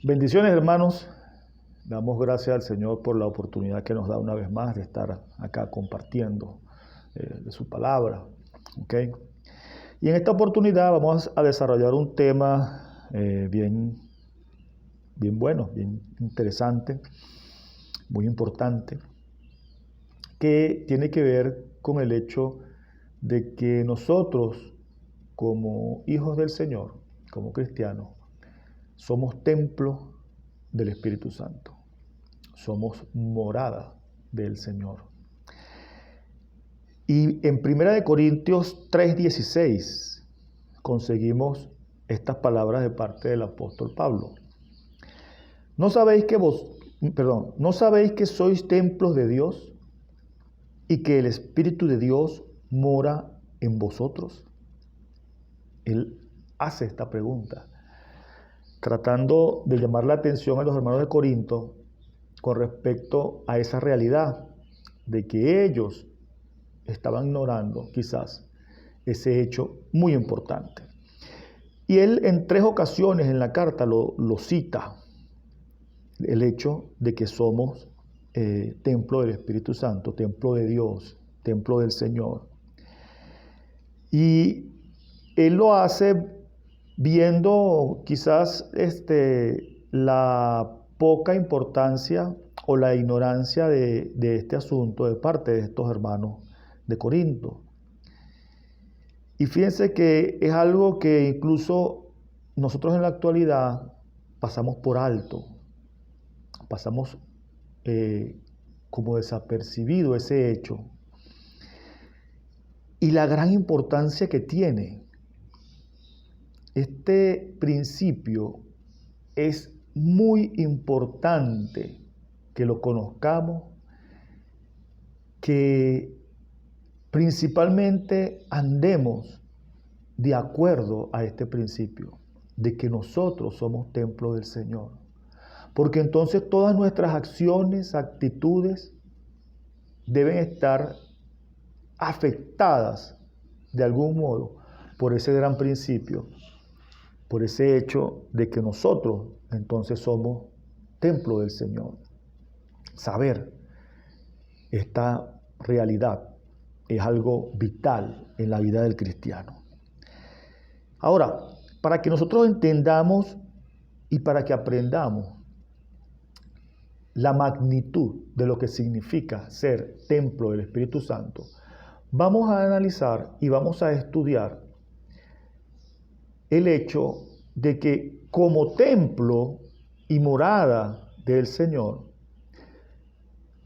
Bendiciones, hermanos. Damos gracias al Señor por la oportunidad que nos da una vez más de estar acá compartiendo de su palabra. ¿Okay? Y en esta oportunidad vamos a desarrollar un tema bien bueno, bien interesante, muy importante, que tiene que ver con el hecho de que nosotros, como hijos del Señor, como cristianos, somos templo del Espíritu Santo. Somos morada del Señor. Y en 1 Corintios 3:16 conseguimos estas palabras de parte del apóstol Pablo. ¿No sabéis que sois templos de Dios y que el Espíritu de Dios mora en vosotros? Él hace esta pregunta, tratando de llamar la atención a los hermanos de Corinto con respecto a esa realidad de que ellos estaban ignorando quizás ese hecho muy importante. Y él en 3 ocasiones en la carta lo cita, el hecho de que somos templo del Espíritu Santo, templo de Dios, templo del Señor. Y él lo hace viendo quizás la poca importancia o la ignorancia de este asunto de parte de estos hermanos de Corinto. Y fíjense que es algo que incluso nosotros en la actualidad pasamos por alto, pasamos como desapercibido ese hecho. Y la gran importancia que tiene este principio es muy importante que lo conozcamos, que principalmente andemos de acuerdo a este principio, de que nosotros somos templo del Señor. Porque entonces todas nuestras acciones, actitudes, deben estar afectadas de algún modo por ese gran principio, por ese hecho de que nosotros entonces somos templo del Señor. Saber esta realidad es algo vital en la vida del cristiano. Ahora, para que nosotros entendamos y para que aprendamos la magnitud de lo que significa ser templo del Espíritu Santo, vamos a analizar y vamos a estudiar el hecho de que como templo y morada del Señor,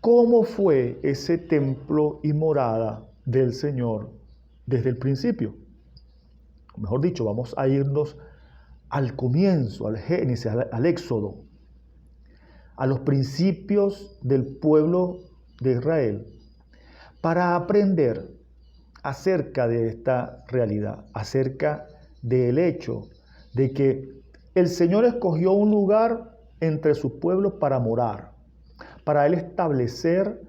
¿cómo fue ese templo y morada del Señor desde el principio? Mejor dicho, vamos a irnos al comienzo, al Génesis, al Éxodo, a los principios del pueblo de Israel, para aprender acerca de esta realidad, acerca del hecho de que el Señor escogió un lugar entre sus pueblos para morar, para Él establecer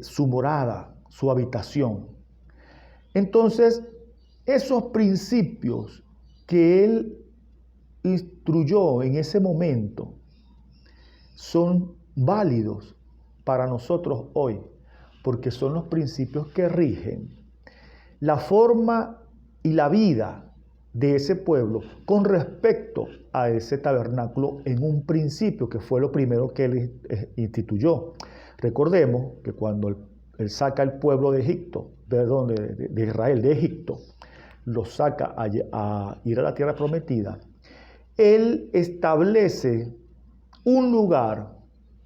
su morada, su habitación. Entonces, esos principios que Él instruyó en ese momento son válidos para nosotros hoy, porque son los principios que rigen la forma y la vida de ese pueblo con respecto a ese tabernáculo en un principio, que fue lo primero que Él instituyó. Recordemos que cuando Él saca al pueblo de Egipto, de Israel, de Egipto, lo saca a ir a la tierra prometida, Él establece un lugar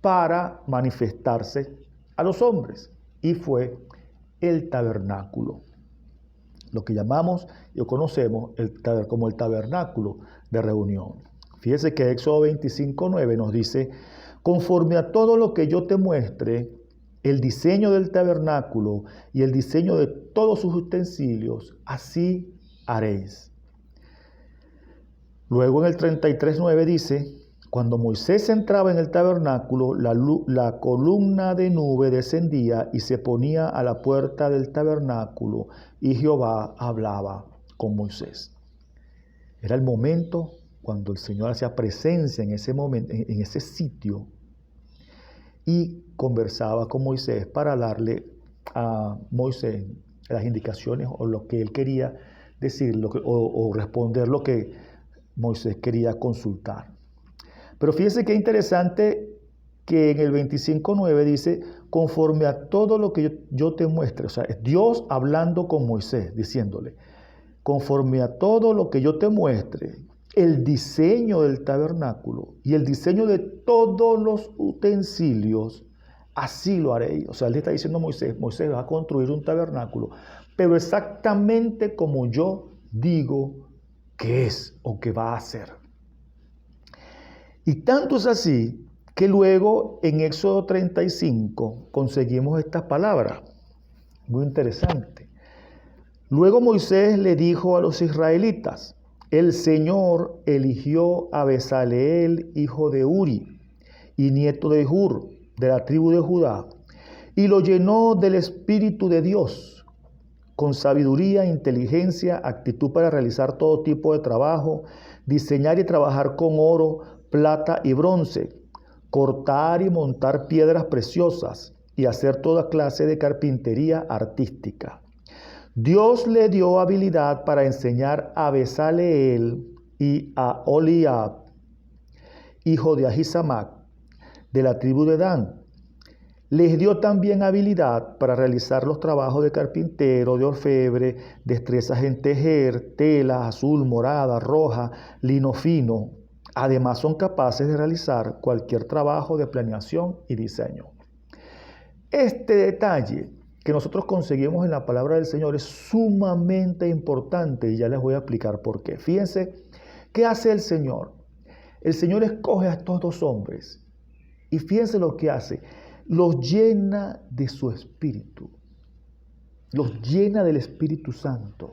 para manifestarse a los hombres, y fue el tabernáculo, lo que llamamos y conocemos como el tabernáculo de reunión. Fíjese que Éxodo 25:9 nos dice: conforme a todo lo que yo te muestre, el diseño del tabernáculo y el diseño de todos sus utensilios, así haréis. Luego en el 33:9 dice: cuando Moisés entraba en el tabernáculo, la columna de nube descendía y se ponía a la puerta del tabernáculo, y Jehová hablaba con Moisés. Era el momento cuando el Señor hacía presencia en ese momento, en ese sitio, y conversaba con Moisés para darle a Moisés las indicaciones o lo que él quería decir o responder lo que Moisés quería consultar. Pero fíjense qué interesante que en el 25:9 dice, conforme a todo lo que yo te muestre. O sea, es Dios hablando con Moisés, diciéndole, conforme a todo lo que yo te muestre, el diseño del tabernáculo y el diseño de todos los utensilios, así lo haréis. O sea, él le está diciendo a Moisés, Moisés va a construir un tabernáculo, pero exactamente como yo digo que es o que va a hacer. Y tanto es así que luego en Éxodo 35 conseguimos estas palabras. Muy interesante. Luego Moisés le dijo a los israelitas, el Señor eligió a Bezaleel, hijo de Uri, y nieto de Hur, de la tribu de Judá, y lo llenó del Espíritu de Dios, con sabiduría, inteligencia, actitud para realizar todo tipo de trabajo, diseñar y trabajar con oro, plata y bronce, cortar y montar piedras preciosas y hacer toda clase de carpintería artística. Dios le dio habilidad para enseñar a Bezaleel y a Oliab, hijo de Ahisamac, de la tribu de Dan. Les dio también habilidad para realizar los trabajos de carpintero, de orfebre, destrezas en tejer, tela azul, morada, roja, lino fino. Además son capaces de realizar cualquier trabajo de planeación y diseño. Este detalle que nosotros conseguimos en la palabra del Señor es sumamente importante y ya les voy a explicar por qué. Fíjense, ¿qué hace el Señor? El Señor escoge a estos dos hombres y fíjense lo que hace. Los llena de su Espíritu, los llena del Espíritu Santo.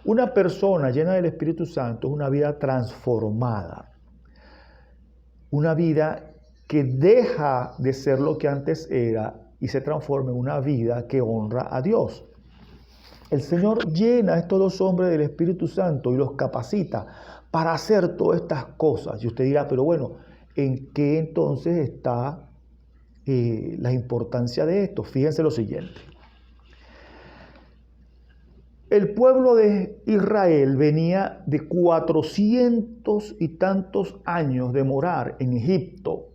Una persona llena del Espíritu Santo es una vida transformada, una vida que deja de ser lo que antes era y se transforma en una vida que honra a Dios. El Señor llena a estos dos hombres del Espíritu Santo y los capacita para hacer todas estas cosas. Y usted dirá, pero bueno, ¿en qué entonces está la importancia de esto? Fíjense lo siguiente. El pueblo de Israel venía de 400 y tantos años de morar en Egipto.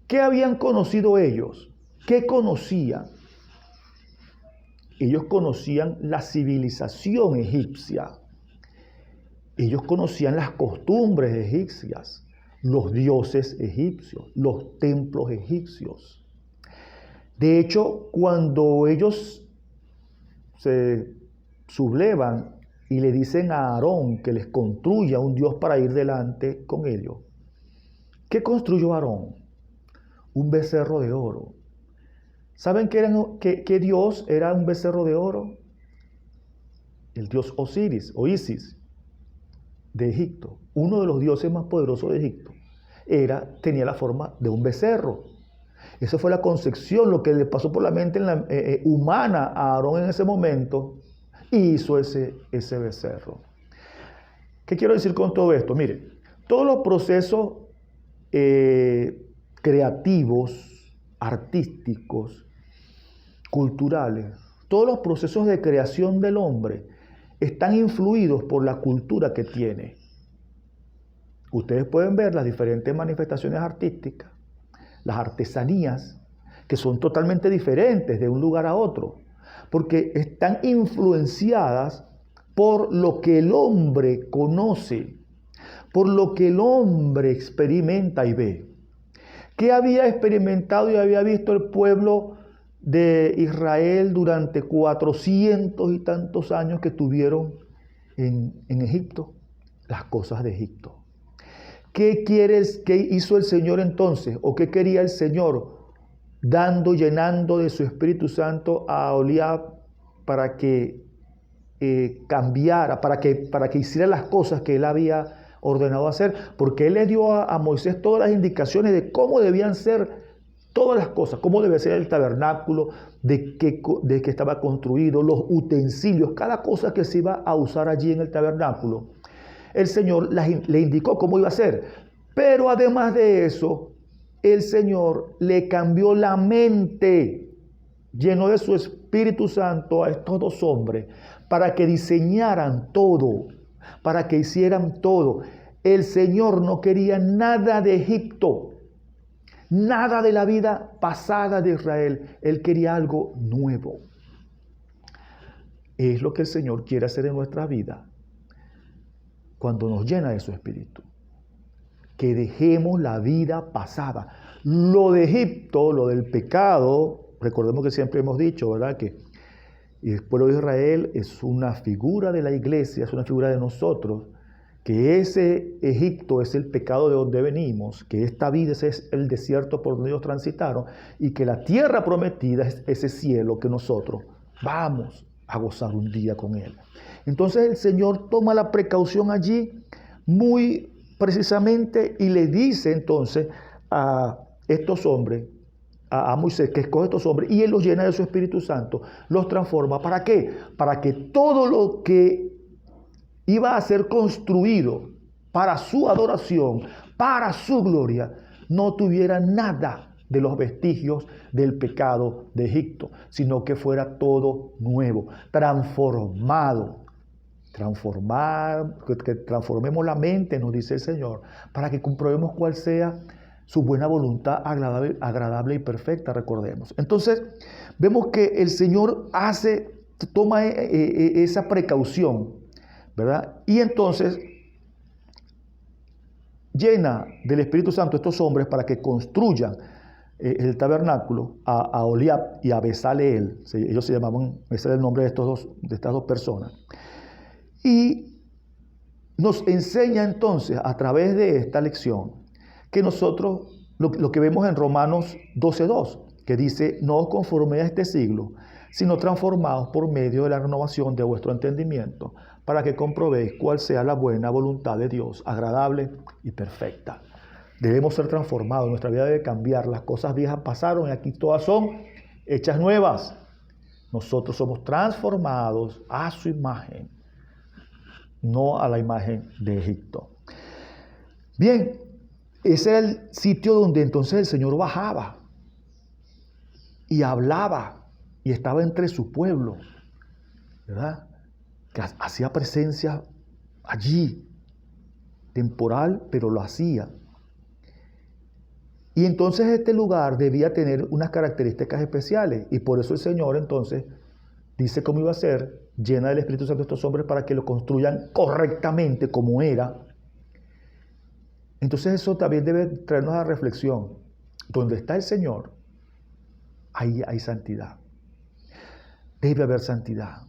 ¿Qué habían conocido ellos? ¿Qué conocían? Ellos conocían la civilización egipcia. Ellos conocían las costumbres egipcias, los dioses egipcios, los templos egipcios. De hecho, cuando ellos se sublevan y le dicen a Aarón que les construya un dios para ir delante con ellos, ¿qué construyó Aarón? Un becerro de oro. ¿Saben qué dios era un becerro de oro? El dios Osiris o Isis de Egipto, uno de los dioses más poderosos de Egipto, tenía la forma de un becerro. Esa fue la concepción, lo que le pasó por la mente humana a Aarón en ese momento, y hizo ese becerro. ¿Qué quiero decir con todo esto? Mire, todos los procesos creativos, artísticos, culturales, todos los procesos de creación del hombre están influidos por la cultura que tiene. Ustedes pueden ver las diferentes manifestaciones artísticas, las artesanías, que son totalmente diferentes de un lugar a otro, porque están influenciadas por lo que el hombre conoce, por lo que el hombre experimenta y ve. ¿Qué había experimentado y había visto el pueblo de Israel durante 400 y tantos años que tuvieron en Egipto? Las cosas de Egipto. ¿Qué hizo el Señor entonces? ¿O qué quería el Señor? Llenando de su Espíritu Santo a Oliab para que cambiara, para que hiciera las cosas que él había ordenado hacer, porque él le dio a Moisés todas las indicaciones de cómo debían ser todas las cosas, cómo debe ser el tabernáculo, de qué estaba construido, los utensilios, cada cosa que se iba a usar allí en el tabernáculo. el Señor le indicó cómo iba a ser. Pero además de eso, el Señor le cambió la mente, llenó de su Espíritu Santo a estos dos hombres para que diseñaran todo, para que hicieran todo. El Señor no quería nada de Egipto, nada de la vida pasada de Israel. Él quería algo nuevo. Es lo que el Señor quiere hacer en nuestra vida cuando nos llena de su Espíritu. Que dejemos la vida pasada. Lo de Egipto, lo del pecado, recordemos que siempre hemos dicho, ¿verdad?, que el pueblo de Israel es una figura de la iglesia, es una figura de nosotros, que ese Egipto es el pecado de donde venimos, que esta vida es el desierto por donde ellos transitaron, y que la tierra prometida es ese cielo que nosotros vamos a gozar un día con él. Entonces el Señor toma la precaución allí muy precisamente y le dice entonces a estos hombres, a Moisés, que escoge a estos hombres, y él los llena de su Espíritu Santo, los transforma. ¿Para qué? Para que todo lo que iba a ser construido para su adoración, para su gloria, no tuviera nada de los vestigios del pecado de Egipto, sino que fuera todo nuevo, transformado. Que transformemos la mente, nos dice el Señor, para que comprobemos cuál sea su buena voluntad agradable y perfecta, recordemos. Entonces, vemos que el Señor toma esa precaución, ¿verdad? Y entonces llena del Espíritu Santo a estos hombres para que construyan el tabernáculo, a Oliab y a Besaleel. Ellos se llamaban, ese era el nombre de estas dos personas. Y nos enseña entonces a través de esta lección que nosotros, lo que vemos en Romanos 12:2, que dice: no os conforméis a este siglo, sino transformaos por medio de la renovación de vuestro entendimiento, para que comprobéis cuál sea la buena voluntad de Dios, agradable y perfecta. Debemos ser transformados, nuestra vida debe cambiar. Las cosas viejas pasaron y aquí todas son hechas nuevas. Nosotros somos transformados a su imagen, no a la imagen de Egipto. Bien, ese era el sitio donde entonces el Señor bajaba y hablaba y estaba entre su pueblo, ¿verdad? Que hacía presencia allí, temporal, pero lo hacía. Y entonces este lugar debía tener unas características especiales, y por eso el Señor entonces dice cómo iba a ser, llena del Espíritu Santo a estos hombres para que lo construyan correctamente como era. Entonces eso también debe traernos a la reflexión. Donde está el Señor, ahí hay santidad. Debe haber santidad.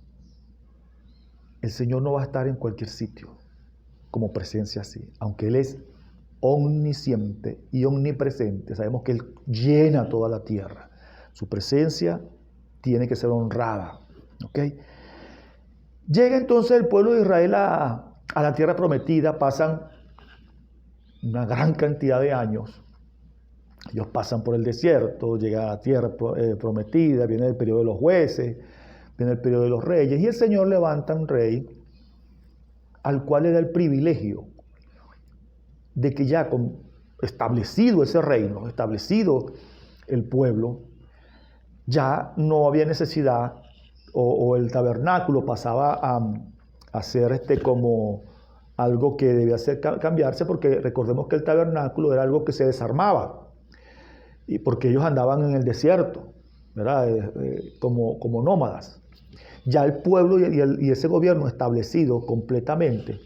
El Señor no va a estar en cualquier sitio como presencia así, aunque Él es omnisciente y omnipresente. Sabemos que Él llena toda la tierra. Su presencia tiene que ser honrada. ¿Okay? Llega entonces el pueblo de Israel a la tierra prometida. Pasan una gran cantidad de años. Ellos pasan por el desierto, llega a la tierra prometida, viene el periodo de los jueces, viene el periodo de los reyes, y el Señor levanta un rey al cual le da el privilegio de que ya establecido ese reino, establecido el pueblo, ya no había necesidad, o el tabernáculo pasaba a ser como algo que debía cambiarse, porque recordemos que el tabernáculo era algo que se desarmaba, y porque ellos andaban en el desierto, ¿verdad? Como nómadas. Ya el pueblo y ese gobierno establecido completamente,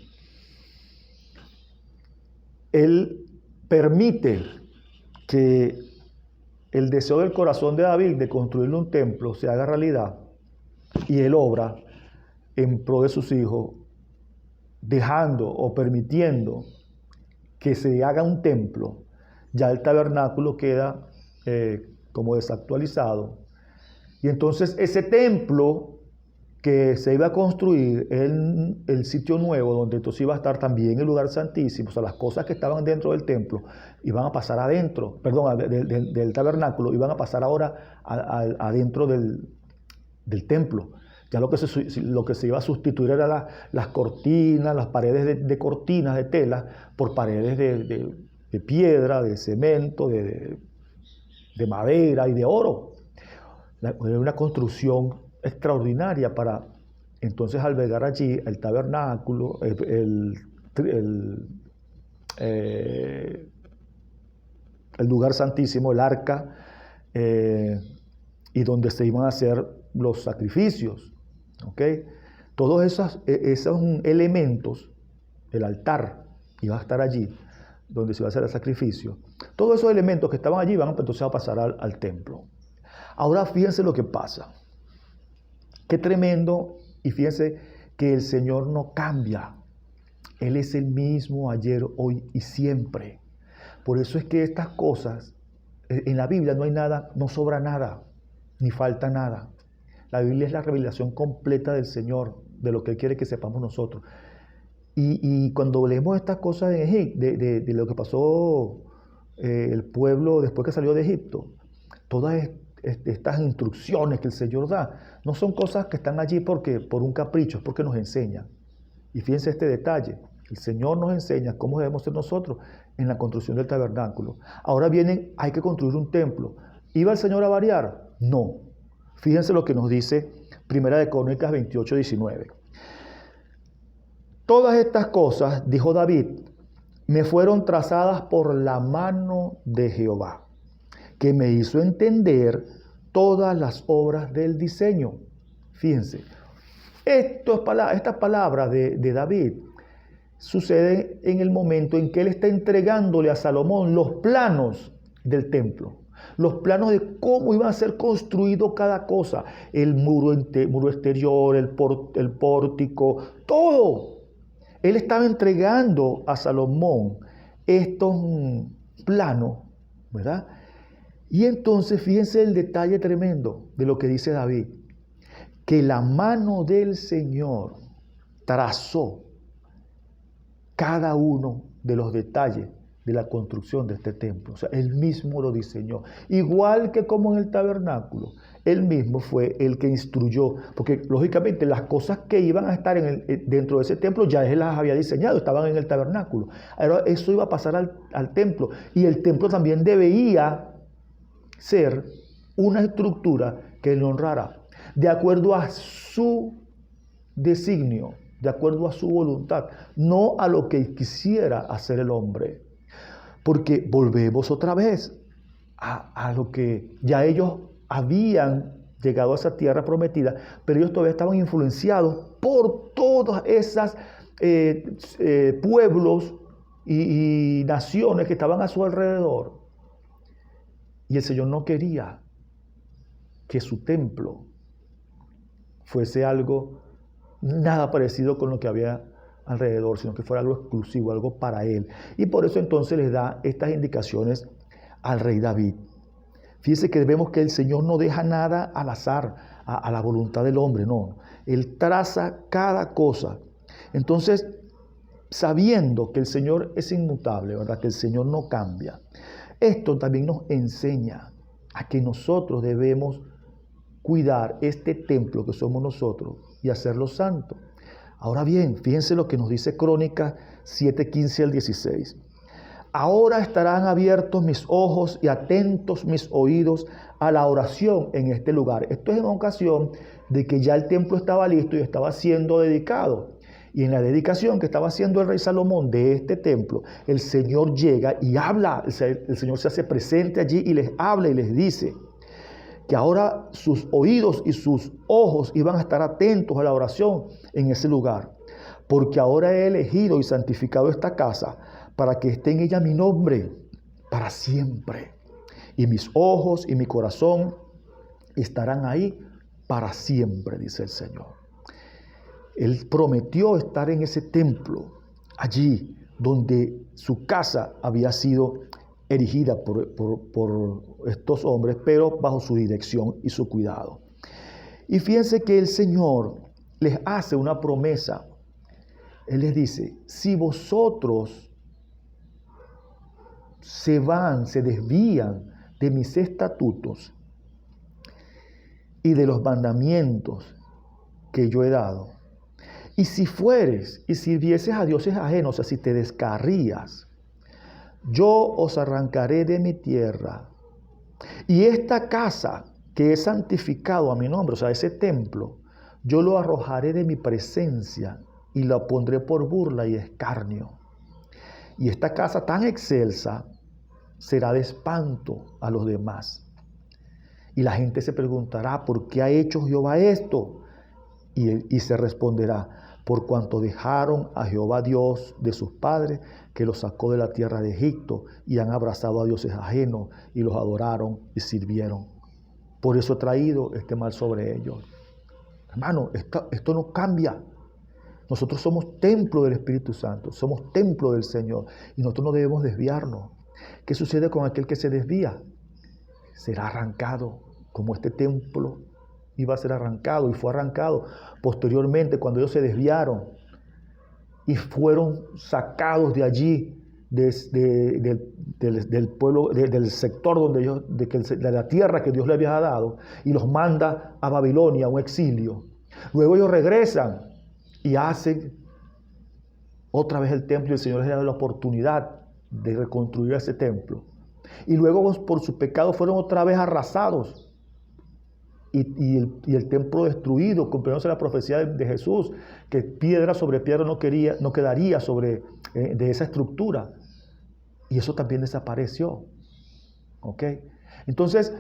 él permite que el deseo del corazón de David de construirle un templo se haga realidad, y él obra en pro de sus hijos, dejando o permitiendo que se haga un templo. Ya el tabernáculo queda como desactualizado, y entonces ese templo que se iba a construir en el sitio nuevo, donde entonces iba a estar también el lugar santísimo, o sea, las cosas que estaban dentro del templo iban a pasar adentro, perdón, del tabernáculo, iban a pasar ahora adentro del templo. Ya lo que se iba a sustituir era las cortinas, las paredes de cortinas de tela por paredes de piedra, de cemento, de madera y de oro. Era una construcción extraordinaria para entonces albergar allí el tabernáculo, el lugar santísimo, el arca, y donde se iban a hacer los sacrificios. ¿Okay? Todos esos elementos, el altar iba a estar allí, donde se iba a hacer el sacrificio. Todos esos elementos que estaban allí van entonces a pasar al templo. Ahora fíjense lo que pasa. Qué tremendo, y fíjense que el Señor no cambia. Él es el mismo ayer, hoy y siempre. Por eso es que estas cosas, en la Biblia no hay nada, no sobra nada, ni falta nada. La Biblia es la revelación completa del Señor, de lo que Él quiere que sepamos nosotros. Y cuando leemos estas cosas de lo que pasó el pueblo después que salió de Egipto, todas estas instrucciones que el Señor da, no son cosas que están allí por un capricho, es porque nos enseñan. Y fíjense este detalle, el Señor nos enseña cómo debemos ser nosotros en la construcción del tabernáculo. Ahora vienen, hay que construir un templo. ¿Iba el Señor a variar? No. Fíjense lo que nos dice Primera de Crónicas 28, 19. Todas estas cosas, dijo David, me fueron trazadas por la mano de Jehová, que me hizo entender todas las obras del diseño. Fíjense, estas palabras de David suceden en el momento en que él está entregándole a Salomón los planos del templo. Los planos de cómo iba a ser construido cada cosa. El muro exterior, el pórtico, todo. Él estaba entregando a Salomón estos planos, ¿verdad? Y entonces fíjense el detalle tremendo de lo que dice David. Que la mano del Señor trazó cada uno de los detalles de la construcción de este templo. O sea, Él mismo lo diseñó. Igual que como en el tabernáculo, Él mismo fue el que instruyó, porque lógicamente las cosas que iban a estar dentro de ese templo ya Él las había diseñado, estaban en el tabernáculo. Ahora eso iba a pasar al templo, y el templo también debía ser una estructura que le honrara, de acuerdo a su designio, de acuerdo a su voluntad, no a lo que quisiera hacer el hombre. Porque volvemos otra vez a lo que ya ellos habían llegado a esa tierra prometida, pero ellos todavía estaban influenciados por todas esas pueblos y naciones que estaban a su alrededor. Y el Señor no quería que su templo fuese algo nada parecido con lo que había alrededor, sino que fuera algo exclusivo, algo para Él. Y por eso entonces les da estas indicaciones al rey David. Fíjense que vemos que el Señor no deja nada al azar, a la voluntad del hombre, no. Él traza cada cosa. Entonces, sabiendo que el Señor es inmutable, ¿verdad? Que el Señor no cambia. Esto también nos enseña a que nosotros debemos cuidar este templo que somos nosotros y hacerlo santo. Ahora bien, fíjense lo que nos dice Crónicas 7:15 al 16. Ahora estarán abiertos mis ojos y atentos mis oídos a la oración en este lugar. Esto es en ocasión de que ya el templo estaba listo y estaba siendo dedicado. Y en la dedicación que estaba haciendo el rey Salomón de este templo, el Señor llega y habla. El Señor se hace presente allí y les habla y les dice que ahora sus oídos y sus ojos iban a estar atentos a la oración en ese lugar. Porque ahora he elegido y santificado esta casa para que esté en ella mi nombre para siempre. Y mis ojos y mi corazón estarán ahí para siempre, dice el Señor. Él prometió estar en ese templo, allí donde su casa había sido erigida por estos hombres, pero bajo su dirección y su cuidado. Y fíjense que el Señor les hace una promesa. Él les dice, si vosotros se desvían de mis estatutos y de los mandamientos que yo he dado. Y si fueres y sirvieses a dioses ajenos, o sea, si te descarrías, yo os arrancaré de mi tierra. Y esta casa que he santificado a mi nombre, o sea, ese templo, yo lo arrojaré de mi presencia y lo pondré por burla y escarnio. Y esta casa tan excelsa será de espanto a los demás. Y la gente se preguntará, ¿por qué ha hecho Jehová esto? Y se responderá, por cuanto dejaron a Jehová Dios de sus padres, que los sacó de la tierra de Egipto, y han abrazado a dioses ajenos, y los adoraron y sirvieron. Por eso he traído este mal sobre ellos. Hermano, esto no cambia. Nosotros somos templo del Espíritu Santo, somos templo del Señor, y nosotros no debemos desviarnos. ¿Qué sucede con aquel que se desvía? Será arrancado, como este templo iba a ser arrancado y fue arrancado posteriormente cuando ellos se desviaron y fueron sacados de allí, del pueblo, del sector donde ellos, de la tierra que Dios les había dado, y los manda a Babilonia, a un exilio. Luego ellos regresan y hacen otra vez el templo, y el Señor les da la oportunidad de reconstruir ese templo. Y luego por su pecado fueron otra vez arrasados. Y el templo destruido, cumpliéndose la profecía de Jesús, que piedra sobre piedra no quedaría sobre de esa estructura. Y eso también desapareció. ¿Ok? Entonces,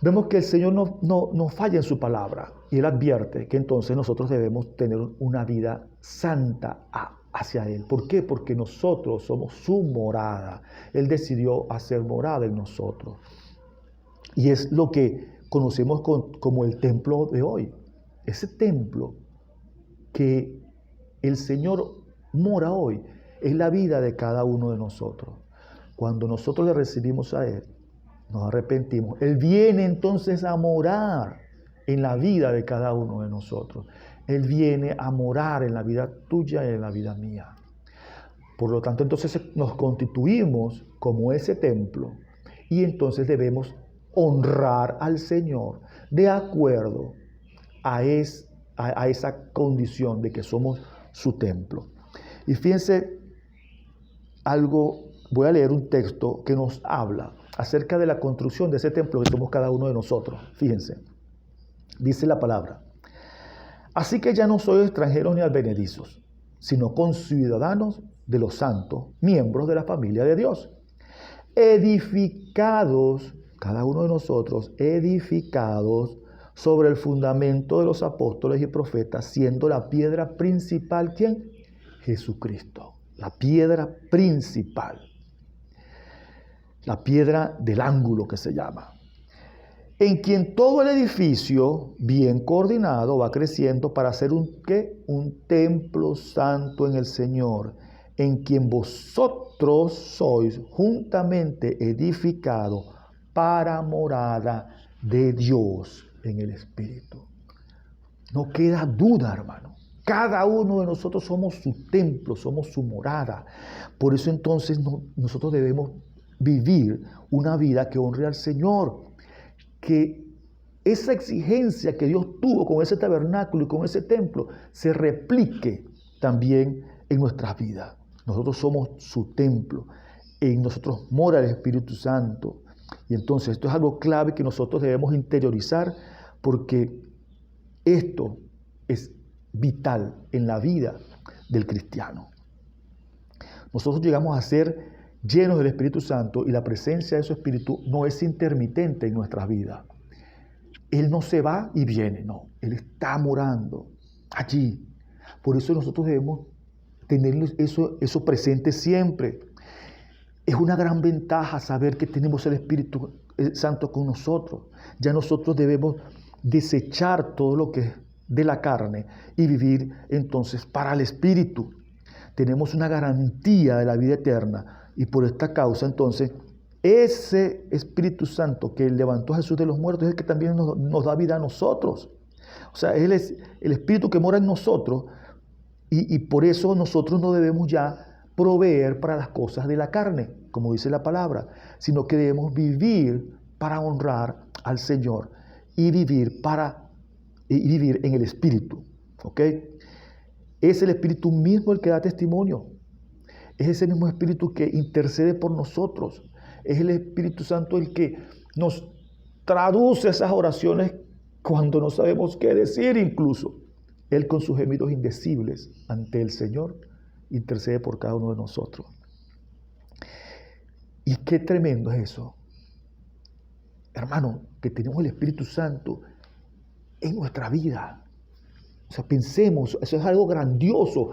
vemos que el Señor no falla en su palabra. Y Él advierte que entonces nosotros debemos tener una vida santa hacia Él. ¿Por qué? Porque nosotros somos su morada. Él decidió hacer morada en nosotros. Y es lo que conocemos como el templo de hoy. Ese templo que el Señor mora hoy es la vida de cada uno de nosotros. Cuando nosotros le recibimos a Él, nos arrepentimos, Él viene entonces a morar en la vida de cada uno de nosotros. Él viene a morar en la vida tuya y en la vida mía. Por lo tanto, entonces nos constituimos como ese templo y entonces debemos honrar al Señor de acuerdo a esa condición de que somos su templo. Y fíjense algo, voy a leer un texto que nos habla acerca de la construcción de ese templo que somos cada uno de nosotros. Fíjense, dice la palabra: así que ya no sois extranjeros ni advenedizos, sino conciudadanos de los santos, miembros de la familia de Dios, edificados, cada uno de nosotros, edificados sobre el fundamento de los apóstoles y profetas, siendo la piedra principal, ¿quién? Jesucristo, la piedra principal, la piedra del ángulo que se llama, en quien todo el edificio, bien coordinado, va creciendo para ser un templo santo en el Señor, en quien vosotros sois juntamente edificados para morada de Dios en el Espíritu. No queda duda, hermano. Cada uno de nosotros somos su templo, somos su morada. Por eso entonces nosotros debemos vivir una vida que honre al Señor. Que esa exigencia que Dios tuvo con ese tabernáculo y con ese templo se replique también en nuestras vidas. Nosotros somos su templo. En nosotros mora el Espíritu Santo. Y entonces esto es algo clave que nosotros debemos interiorizar, porque esto es vital en la vida del cristiano. Nosotros llegamos a ser llenos del Espíritu Santo y la presencia de su Espíritu no es intermitente en nuestras vidas. Él no se va y viene, no. Él está morando allí. Por eso nosotros debemos tener eso presente siempre. Es una gran ventaja saber que tenemos el Espíritu Santo con nosotros. Ya nosotros debemos desechar todo lo que es de la carne y vivir entonces para el Espíritu. Tenemos una garantía de la vida eterna y por esta causa entonces ese Espíritu Santo que levantó a Jesús de los muertos es el que también nos da vida a nosotros. O sea, Él es el Espíritu que mora en nosotros y por eso nosotros no debemos ya proveer para las cosas de la carne, como dice la palabra, sino que debemos vivir para honrar al Señor y vivir para y vivir en el Espíritu. ¿Ok? Es el Espíritu mismo el que da testimonio. Es ese mismo Espíritu que intercede por nosotros. Es el Espíritu Santo el que nos traduce esas oraciones cuando no sabemos qué decir incluso. Él con sus gemidos indecibles ante el Señor intercede por cada uno de nosotros. Y qué tremendo es eso. Hermano, que tenemos el Espíritu Santo en nuestra vida. O sea, pensemos, eso es algo grandioso.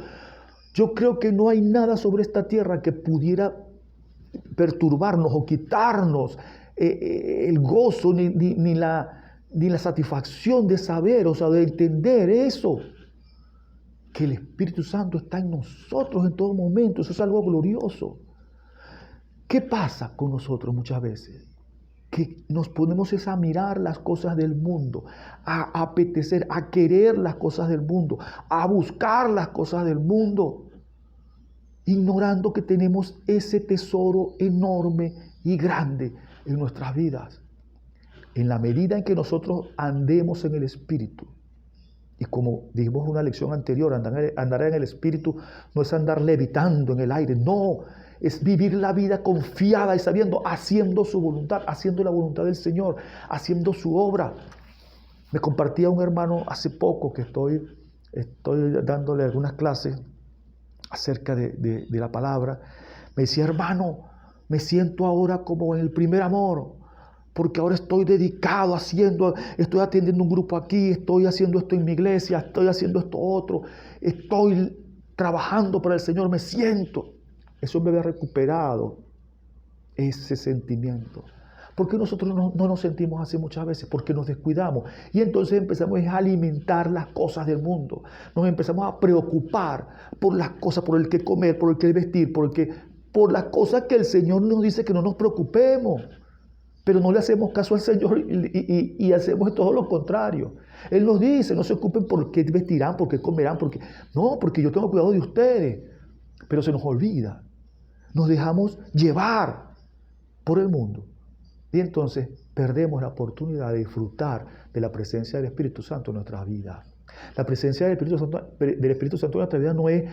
Yo creo que no hay nada sobre esta tierra que pudiera perturbarnos o quitarnos el gozo ni la satisfacción de saber, o sea, de entender eso. Que el Espíritu Santo está en nosotros en todo momento. Eso es algo glorioso. ¿Qué pasa con nosotros muchas veces? Que nos ponemos a mirar las cosas del mundo, a apetecer, a querer las cosas del mundo, a buscar las cosas del mundo, ignorando que tenemos ese tesoro enorme y grande en nuestras vidas. En la medida en que nosotros andemos en el Espíritu, y como dijimos en una lección anterior, andar en el Espíritu no es andar levitando en el aire, no, es vivir la vida confiada y sabiendo, haciendo su voluntad, haciendo la voluntad del Señor, haciendo su obra. Me compartía un hermano hace poco que estoy dándole algunas clases acerca de la palabra. Me decía, hermano, me siento ahora como en el primer amor, porque ahora estoy dedicado estoy atendiendo un grupo aquí, estoy haciendo esto en mi iglesia, estoy haciendo esto otro, estoy trabajando para el Señor, me siento. Eso me había recuperado ese sentimiento. ¿Por qué nosotros no nos sentimos así muchas veces? Porque nos descuidamos. Y entonces empezamos a alimentar las cosas del mundo. Nos empezamos a preocupar por las cosas, por el que comer, por el que vestir, por las cosas que el Señor nos dice que no nos preocupemos. Pero no le hacemos caso al Señor y hacemos todo lo contrario. Él nos dice, no se ocupen por qué vestirán, por qué comerán, porque yo tengo cuidado de ustedes. Pero se nos olvida. Nos dejamos llevar por el mundo. Y entonces perdemos la oportunidad de disfrutar de la presencia del Espíritu Santo en nuestras vidas. La presencia del Espíritu Santo en nuestra vida no es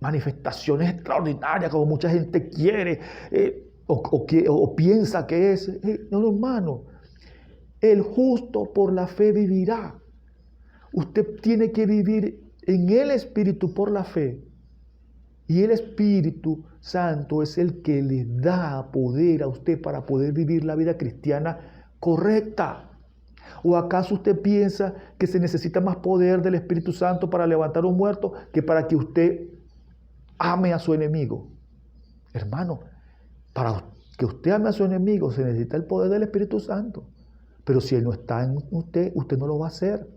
manifestaciones extraordinarias como mucha gente quiere o piensa que es. No, hermano. El justo por la fe vivirá. Usted tiene que vivir en el Espíritu por la fe. Y el Espíritu Santo es el que le da poder a usted para poder vivir la vida cristiana correcta. ¿O acaso usted piensa que se necesita más poder del Espíritu Santo para levantar un muerto que para que usted ame a su enemigo? Hermano, para que usted ame a su enemigo se necesita el poder del Espíritu Santo. Pero si Él no está en usted, usted no lo va a hacer.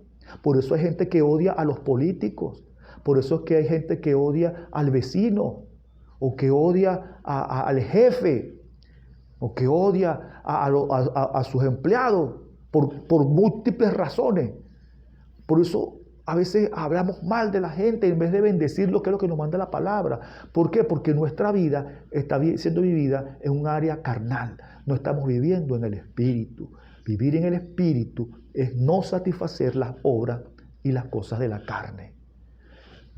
Por eso hay gente que odia a los políticos. Por eso es que hay gente que odia al vecino, o que odia al jefe, o que odia a sus empleados, por múltiples razones. Por eso a veces hablamos mal de la gente en vez de bendecir lo que es lo que nos manda la palabra. ¿Por qué? Porque nuestra vida está siendo vivida en un área carnal. No estamos viviendo en el Espíritu. Vivir en el Espíritu es no satisfacer las obras y las cosas de la carne.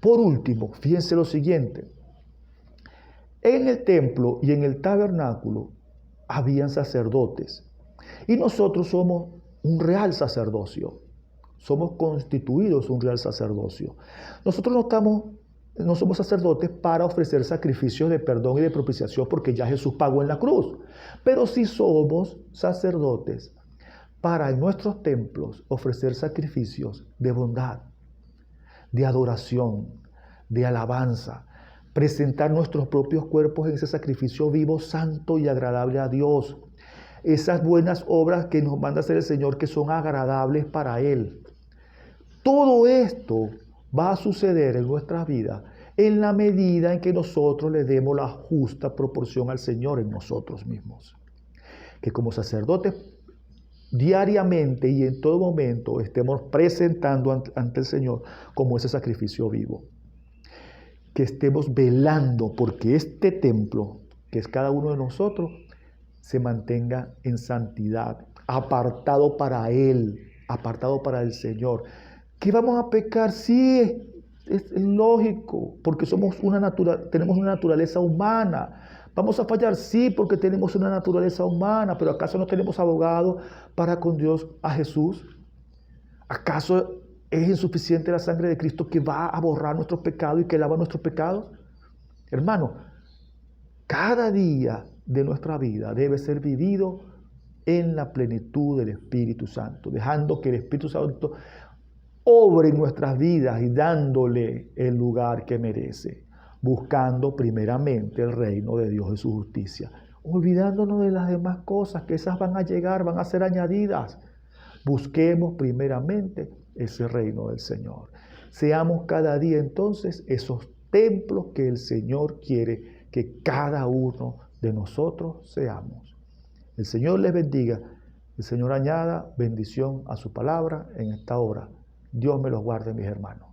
Por último, fíjense lo siguiente. En el templo y en el tabernáculo habían sacerdotes. Y nosotros somos un real sacerdocio. Somos constituidos un real sacerdocio. Nosotros no somos sacerdotes para ofrecer sacrificios de perdón y de propiciación porque ya Jesús pagó en la cruz. Pero sí somos sacerdotes para en nuestros templos ofrecer sacrificios de bondad, de adoración, de alabanza, presentar nuestros propios cuerpos en ese sacrificio vivo, santo y agradable a Dios. Esas buenas obras que nos manda hacer el Señor que son agradables para Él. Todo esto va a suceder en nuestras vidas en la medida en que nosotros le demos la justa proporción al Señor en nosotros mismos. Que como sacerdotes diariamente y en todo momento estemos presentando ante el Señor como ese sacrificio vivo. Que estemos velando porque este templo, que es cada uno de nosotros, se mantenga en santidad, apartado para Él, apartado para el Señor. ¿Que vamos a pecar? Sí, es lógico, porque tenemos una naturaleza humana. ¿Vamos a fallar? Sí, porque tenemos una naturaleza humana, pero ¿acaso no tenemos abogado para con Dios a Jesús? ¿Acaso es insuficiente la sangre de Cristo que va a borrar nuestros pecados y que lava nuestros pecados? Hermano, cada día de nuestra vida debe ser vivido en la plenitud del Espíritu Santo, dejando que el Espíritu Santo obre en nuestras vidas y dándole el lugar que merece, buscando primeramente el reino de Dios y su justicia, olvidándonos de las demás cosas, que esas van a llegar, van a ser añadidas. Busquemos primeramente ese reino del Señor. Seamos cada día entonces esos templos que el Señor quiere que cada uno de nosotros seamos. El Señor les bendiga. El Señor añada bendición a su palabra en esta hora. Dios me los guarde, mis hermanos.